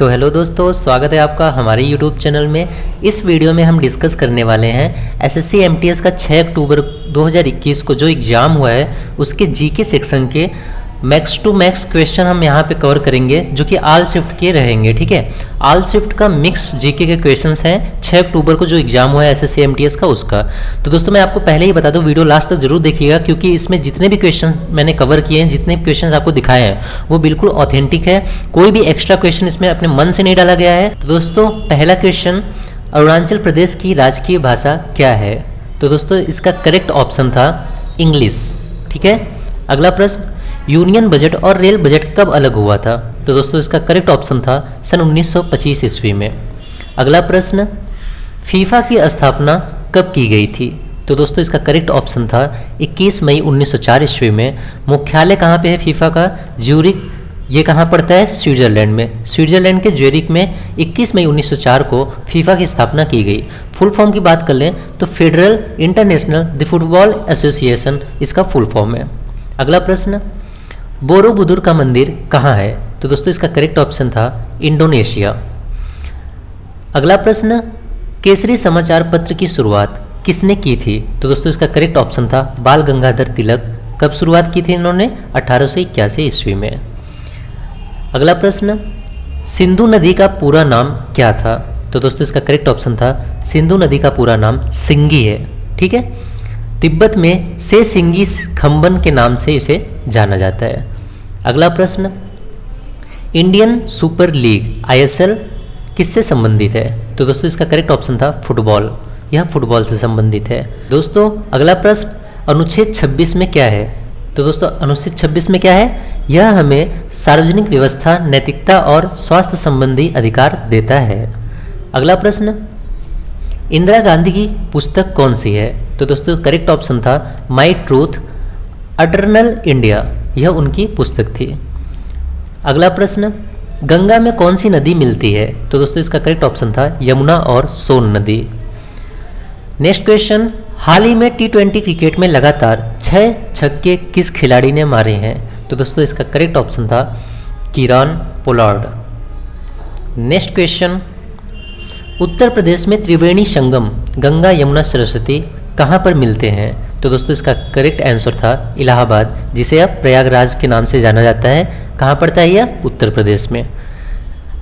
तो हेलो दोस्तों, स्वागत है आपका हमारे YouTube चैनल में। इस वीडियो में हम डिस्कस करने वाले हैं एसएससी एमटीएस का 6 अक्टूबर 2021 को जो एग्ज़ाम हुआ है उसके जीके सेक्शन के मैक्स टू मैक्स क्वेश्चन हम यहाँ पे कवर करेंगे, जो कि ऑल शिफ्ट के रहेंगे। ठीक है, ऑल शिफ्ट का मिक्स जीके के क्वेश्चंस हैं 6 अक्टूबर को जो एग्जाम हुआ है एसएससी एमटीएस का उसका। तो दोस्तों मैं आपको पहले ही बता दूं, वीडियो लास्ट तक जरूर देखिएगा, क्योंकि इसमें जितने भी क्वेश्चंस मैंने कवर किए हैं, जितने क्वेश्चंस आपको दिखाए हैं वो बिल्कुल ऑथेंटिक है। कोई भी एक्स्ट्रा क्वेश्चन इसमें अपने मन से नहीं डाला गया है। तो दोस्तों पहला क्वेश्चन, अरुणाचल प्रदेश की राजकीय भाषा क्या है? तो दोस्तों इसका करेक्ट ऑप्शन था इंग्लिश। ठीक है, अगला प्रश्न, यूनियन बजट और रेल बजट कब अलग हुआ था? तो दोस्तों इसका करेक्ट ऑप्शन था सन 1925 ईस्वी में। अगला प्रश्न, फीफा की स्थापना कब की गई थी? तो दोस्तों इसका करेक्ट ऑप्शन था 21 मई 1904 ईस्वी में। मुख्यालय कहाँ पे है फीफा का? ज्यूरिक। ये कहाँ पड़ता है? स्विट्जरलैंड में। स्विट्जरलैंड के ज्यूरिक में 21 मई 1904 को फीफा की स्थापना की गई। फुल फॉर्म की बात कर लें तो federal international the football association इसका फुल फॉर्म है। अगला प्रश्न, बोरोबुदुर का मंदिर कहाँ है? तो दोस्तों इसका करेक्ट ऑप्शन था इंडोनेशिया। अगला प्रश्न, केसरी समाचार पत्र की शुरुआत किसने की थी? तो दोस्तों इसका करेक्ट ऑप्शन था बाल गंगाधर तिलक। कब शुरुआत की थी इन्होंने? 1881 ईस्वी में। अगला प्रश्न, सिंधु नदी का पूरा नाम क्या था? तो दोस्तों इसका करेक्ट ऑप्शन था सिंधु नदी का पूरा नाम सिंगी है। ठीक है, तिब्बत में से सिंगी खंबन के नाम से इसे जाना जाता है। अगला प्रश्न, इंडियन सुपर लीग आईएसएल किससे संबंधित है? तो दोस्तों इसका करेक्ट ऑप्शन था फुटबॉल। यह फुटबॉल से संबंधित है। दोस्तों अगला प्रश्न, अनुच्छेद 26 में क्या है? तो दोस्तों अनुच्छेद 26 में क्या है? यह हमें सार्वजनिक व्यवस्था, नैतिकता और स्वास्थ्य संबंधी अधिकार देता है। अगला प्रश्न, इंदिरा गांधी की पुस्तक कौन सी है? तो दोस्तों करेक्ट ऑप्शन था माई ट्रूथ अटर्नल इंडिया। यह उनकी पुस्तक थी। अगला प्रश्न, गंगा में कौन सी नदी मिलती है? तो दोस्तों इसका करेक्ट ऑप्शन था यमुना और सोन नदी। नेक्स्ट क्वेश्चन, हाल ही में T20 क्रिकेट में लगातार 6 छक्के किस खिलाड़ी ने मारे हैं? तो दोस्तों इसका करेक्ट ऑप्शन था कीरॉन Pollard. Next question, Uttar Pradesh में त्रिवेणी संगम गंगा यमुना सरस्वती कहाँ पर मिलते हैं? तो दोस्तों इसका करेक्ट आंसर था इलाहाबाद, जिसे अब प्रयागराज के नाम से जाना जाता है। कहाँ पड़ता है यह? उत्तर प्रदेश में।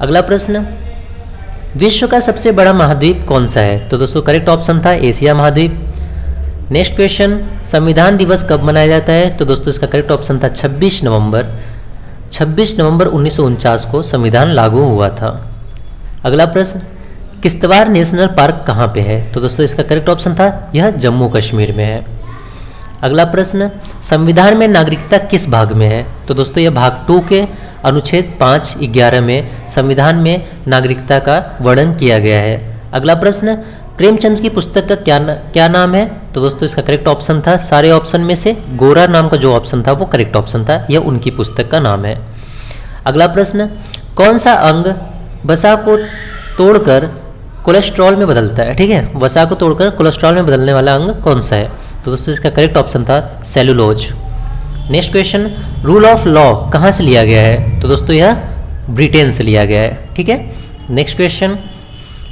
अगला प्रश्न, विश्व का सबसे बड़ा महाद्वीप कौन सा है? तो दोस्तों करेक्ट ऑप्शन था एशिया महाद्वीप। नेक्स्ट क्वेश्चन, संविधान दिवस कब मनाया जाता है? तो दोस्तों इसका करेक्ट ऑप्शन था 26 नवंबर 1949 को संविधान लागू हुआ था। अगला प्रश्न, किश्तवाड़ नेशनल पार्क कहाँ पे है? तो दोस्तों इसका करेक्ट ऑप्शन था यह जम्मू कश्मीर में है। अगला प्रश्न, संविधान में नागरिकता किस भाग में है? तो दोस्तों यह भाग 2 के अनुच्छेद 5(11) में संविधान में नागरिकता का वर्णन किया गया है। अगला प्रश्न, प्रेमचंद की पुस्तक का क्या नाम है? तो दोस्तों इसका करेक्ट ऑप्शन था, सारे ऑप्शन में से गोरा नाम का जो ऑप्शन था वो करेक्ट ऑप्शन था, यह उनकी पुस्तक का नाम है। अगला प्रश्न, कौन सा अंग वसा को तोड़कर कोलेस्ट्रॉल में बदलता है? ठीक है, वसा को तोड़कर कोलेस्ट्रॉल में बदलने वाला अंग कौन सा है? तो दोस्तों इसका करेक्ट ऑप्शन था cellulose. Next question, rule of law कहाँ से लिया गया है? तो दोस्तों यह ब्रिटेन से लिया गया है। ठीक है, नेक्स्ट क्वेश्चन,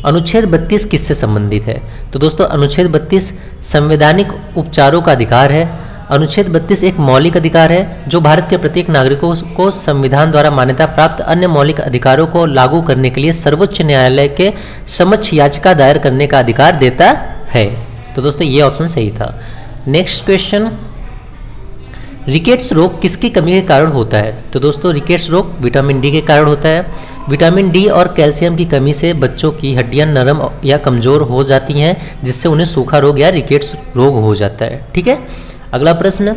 अनुच्छेद 32 किससे संबंधित है? तो दोस्तों अनुच्छेद 32 संवैधानिक उपचारों का अधिकार है। अनुच्छेद 32 एक मौलिक अधिकार है जो भारत के प्रत्येक नागरिकों को संविधान द्वारा मान्यता प्राप्त अन्य मौलिक अधिकारों को लागू करने के लिए सर्वोच्च न्यायालय के समक्ष याचिका दायर करने का अधिकार देता है। तो दोस्तों ये ऑप्शन सही था। नेक्स्ट क्वेश्चन, रिकेट्स रोग किसकी कमी के कारण होता है? तो दोस्तों रिकेट्स रोग विटामिन डी के कारण होता है। विटामिन डी और कैल्शियम की कमी से बच्चों की हड्डियां नरम या कमज़ोर हो जाती हैं, जिससे उन्हें सूखा रोग या रिकेट्स रोग हो जाता है। ठीक है, अगला प्रश्न,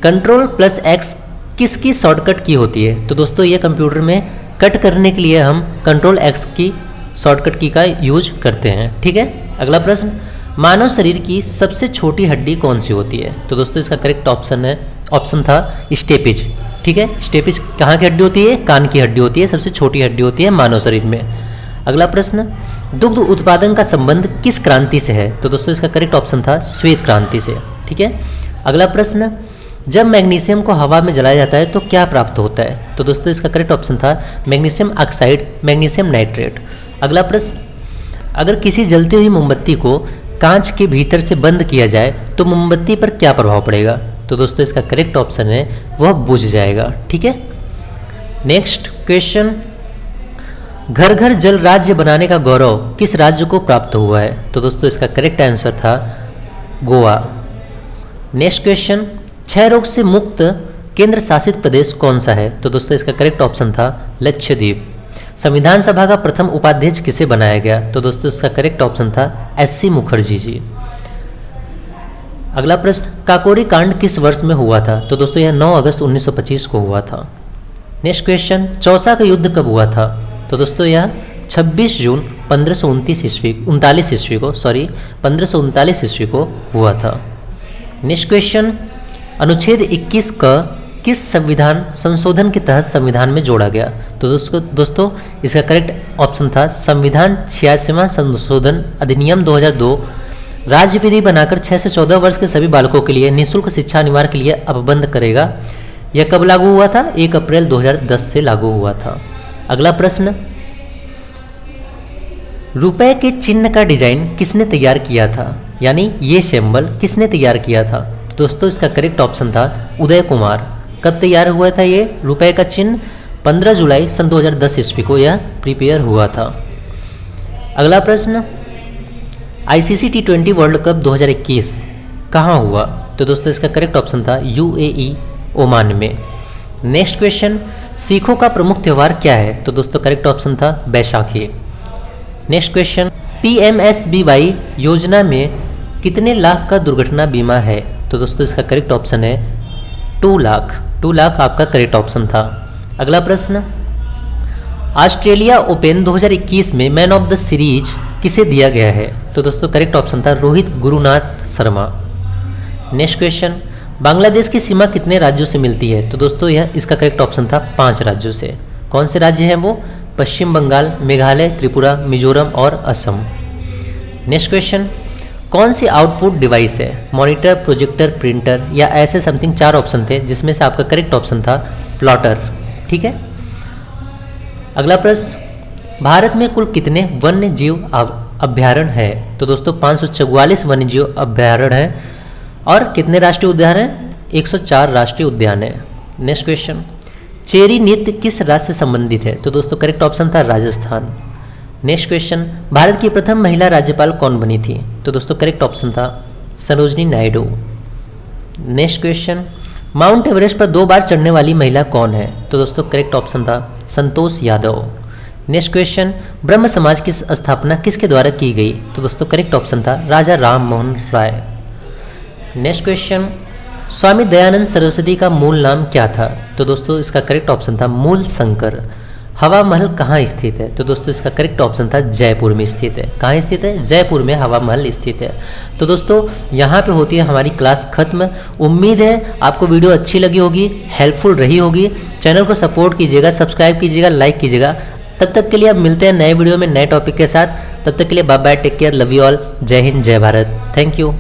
Ctrl+X किसकी शॉर्टकट की होती है? तो दोस्तों ये कंप्यूटर में कट करने के लिए हम Ctrl+X की शॉर्टकट की का यूज करते हैं। ठीक है, अगला प्रश्न, मानव शरीर की सबसे छोटी हड्डी कौन सी होती है? तो दोस्तों इसका करेक्ट ऑप्शन था स्टेपिज। ठीक है, स्टेपिज कहाँ की हड्डी होती है? कान की हड्डी होती है, सबसे छोटी हड्डी होती है मानव शरीर में। अगला प्रश्न, दुग्ध उत्पादन का संबंध किस क्रांति से है? तो दोस्तों इसका करेक्ट ऑप्शन था श्वेत क्रांति से। ठीक है, अगला प्रश्न, जब मैग्नीशियम को हवा में जलाया जाता है तो क्या प्राप्त होता है? तो दोस्तों इसका करेक्ट ऑप्शन था मैग्नीशियम ऑक्साइड, मैग्नीशियम नाइट्रेट। अगला प्रश्न, अगर किसी जलती हुई मोमबत्ती को कांच के भीतर से बंद किया जाए तो मोमबत्ती पर क्या प्रभाव पड़ेगा? तो दोस्तों इसका करेक्ट ऑप्शन है वह बुझ जाएगा। ठीक है। नेक्स्ट क्वेश्चन, घर घर जल राज्य बनाने का गौरव किस राज्य को प्राप्त हुआ है? तो दोस्तों इसका करेक्ट आंसर था गोवा। नेक्स्ट क्वेश्चन, क्षय रोग से मुक्त केंद्र शासित प्रदेश कौन सा है? तो दोस्तों इसका करेक्ट ऑप्शन था लक्षद्वीप। संविधान सभा का प्रथम उपाध्यक्ष किसे बनाया गया? तो दोस्तों इसका करेक्ट ऑप्शन था एस.सी. मुखर्जी जी। अगला प्रश्न, काकोरी कांड किस वर्ष में हुआ था? तो दोस्तों यह 9 अगस्त 1925 को हुआ था। नेक्स्ट क्वेश्चन, चौसा का युद्ध कब हुआ था? तो दोस्तों यह 26 जून 1539 ईस्वी को हुआ था। नेक्स्ट क्वेश्चन, अनुच्छेद 21 का किस संविधान संशोधन के तहत संविधान में जोड़ा गया? तो दोस्तों इसका करेक्ट ऑप्शन था संविधान 86वां संशोधन अधिनियम 2002 राज्य विधि बनाकर 6 से 14 वर्ष के सभी बालकों के लिए निःशुल्क शिक्षा अनिवार्य के लिए उपबंध करेगा। यह कब लागू हुआ था? 1 अप्रैल 2010 से लागू हुआ था। अगला प्रश्न, रुपए के चिन्ह का डिजाइन किसने तैयार किया था? यानी ये सिंबल किसने तैयार किया था? तो दोस्तों इसका करेक्ट ऑप्शन था उदय कुमार। कब तैयार हुआ था ये रुपए का चिन्ह? 15 जुलाई सन 2010 ईस्वी को यह प्रिपेयर हुआ था। अगला प्रश्न, ICC T20 वर्ल्ड कप 2021 कहाँ हुआ? तो दोस्तों इसका करेक्ट ऑप्शन था UAE ओमान में। नेक्स्ट क्वेश्चन, सिखों का प्रमुख त्यौहार क्या है? तो दोस्तों करेक्ट ऑप्शन था बैसाखी। नेक्स्ट क्वेश्चन, PMSBY योजना में कितने लाख का दुर्घटना बीमा है? तो दोस्तों इसका करेक्ट ऑप्शन है 2 लाख। 2 लाख आपका करेक्ट ऑप्शन था। अगला प्रश्न, ऑस्ट्रेलिया ओपन 2021 में मैन ऑफ द सीरीज किसे दिया गया है? तो दोस्तों करेक्ट ऑप्शन था रोहित गुरुनाथ शर्मा। नेक्स्ट क्वेश्चन, बांग्लादेश की सीमा कितने राज्यों से मिलती है? तो दोस्तों यह इसका करेक्ट ऑप्शन था 5 राज्यों से। कौन से राज्य हैं वो? पश्चिम बंगाल, मेघालय, त्रिपुरा, मिजोरम और असम। नेक्स्ट क्वेश्चन, कौन सी आउटपुट डिवाइस है? मॉनिटर, प्रोजेक्टर, प्रिंटर या ऐसे समथिंग 4 ऑप्शन थे जिसमें से आपका करेक्ट ऑप्शन था प्लॉटर। ठीक है। अगला प्रश्न, भारत में कुल कितने वन्य जीव अभ्यारण्य है? तो दोस्तों 544 वन्य जीव अभ्यारण्य है और कितने राष्ट्रीय उद्यान हैं? 104 राष्ट्रीय उद्यान है। नेक्स्ट क्वेश्चन, चेरी नृत्य किस राज्य से संबंधित है? तो दोस्तों करेक्ट ऑप्शन था राजस्थान। नेक्स्ट क्वेश्चन, भारत की प्रथम महिला राज्यपाल कौन बनी थी? तो दोस्तों करेक्ट ऑप्शन था Sarojini Naidu. Next question, mount Everest पर 2 बार चढ़ने वाली महिला कौन है? तो दोस्तों करेक्ट ऑप्शन था संतोष यादव। नेक्स्ट क्वेश्चन, ब्रह्म समाज की स्थापना किसके द्वारा की गई? तो दोस्तों करेक्ट ऑप्शन था राजा राम मोहन राय। नेक्स्ट क्वेश्चन, स्वामी दयानंद सरस्वती का मूल नाम क्या था? तो दोस्तों इसका करेक्ट ऑप्शन था मूल शंकर। हवा महल कहाँ स्थित है? तो दोस्तों इसका करेक्ट ऑप्शन था जयपुर में स्थित है। कहाँ स्थित है? जयपुर में हवा महल स्थित है। तो दोस्तों यहाँ पे होती है हमारी क्लास खत्म। उम्मीद है आपको वीडियो अच्छी लगी होगी, हेल्पफुल रही होगी। चैनल को सपोर्ट कीजिएगा, सब्सक्राइब कीजिएगा, लाइक कीजिएगा। तब तक के लिए अब मिलते हैं नए वीडियो में नए टॉपिक के साथ। तब तक के लिए bye bye, take care, love you all, जय हिंद, जय भारत, थैंक यू।